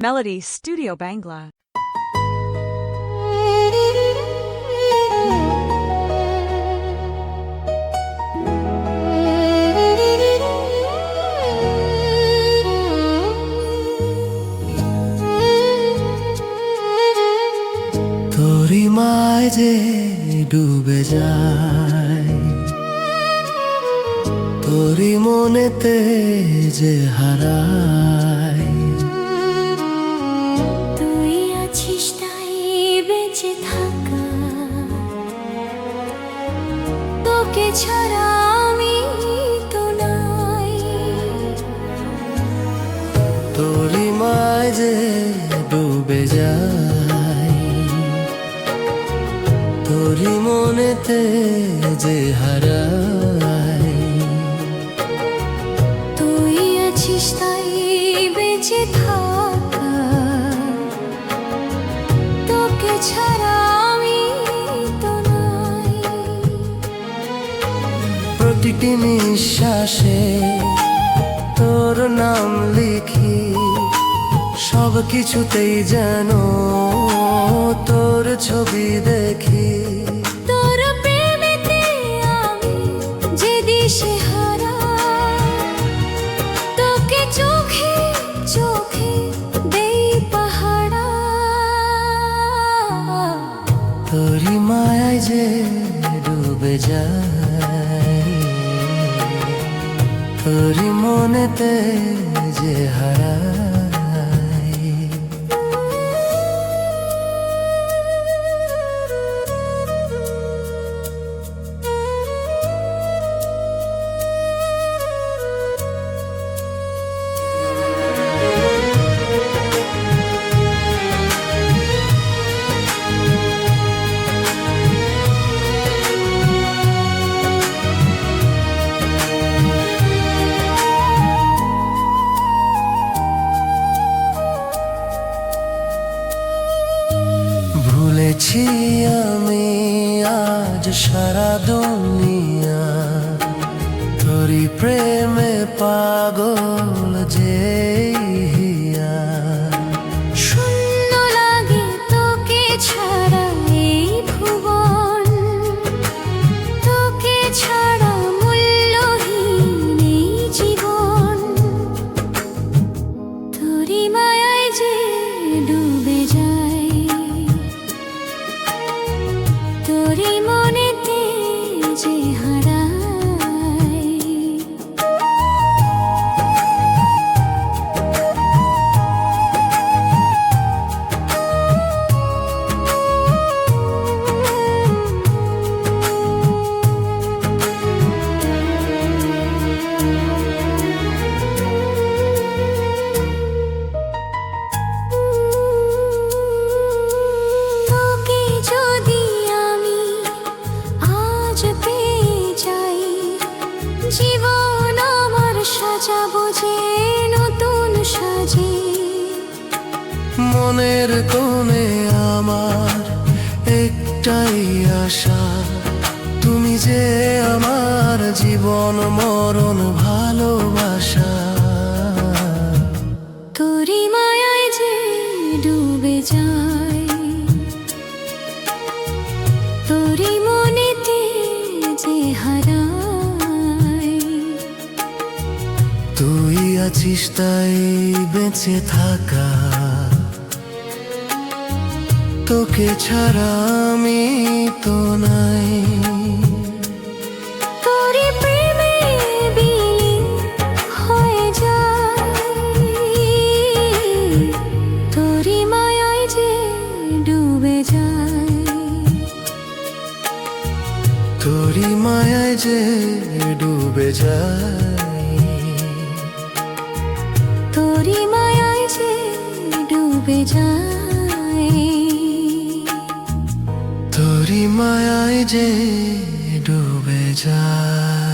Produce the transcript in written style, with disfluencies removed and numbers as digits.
Melody Studio Bangla. তোরি মায় যে ডুবে যায়, তোরি মনেতে যে হারায়। তুই আছিস তাই বেঁচে থাকা, তোকে ছাড়া আমি তো নাই। তোরি মায় যে ডুবে যায়, তোরি মনেতে যে হারায়। তুই আছিস তাই বেঁচে থাকা, তোকে ছাড়া আমি তো নাই। প্রতিটি নিঃশ্বাসে তোর নাম লিখি, সব কিছুতেই যেন তোর ছবি দেখি। তোর প্রেমেতে আমি যে দিশেহারা, তোকে চোখে চোখে দেই পাহারা। তোরি মায়ায় যে ডুবে যায়, তোরি মনেতে যে হারায়। ভুলেছি আমি আজ সারা দুনিয়া, তোরি প্রেমে পাগল যে হিয়া। শূন্য লাগে তোকে ছাড়া এই ভুবন, তোকে ছাড়া মূল্যহীন এই জীবন। তোরি মায়ায় যে ডুবে যায়, তোরি মনেতে যে হারায়। তোকে যদি আমি আজ পেয়ে যাই, জীবন আমার সাজাবো যে নতুন সাজে। মনের কোণে আমার একটাই আশা, তুমি যে আমার জীবন মরণ ভালোবাসা। তোরি মায়ায় যে ডুবে যায়, তোরি মনেতে যে হারায়। তুই আছিস তাই বেঁচে থাকা, তোকে ছাড়া আমি তো নাই। তোরি প্রেমে বিলীন হয়ে যায়, তোরি মায়ায় যে ডুবে যায়। তোরি মায়ায় যে ডুবে যায়, তোরি মায়ায় যে ডুবে যায়। তোরি মায়ায় যে ডুবে যায়।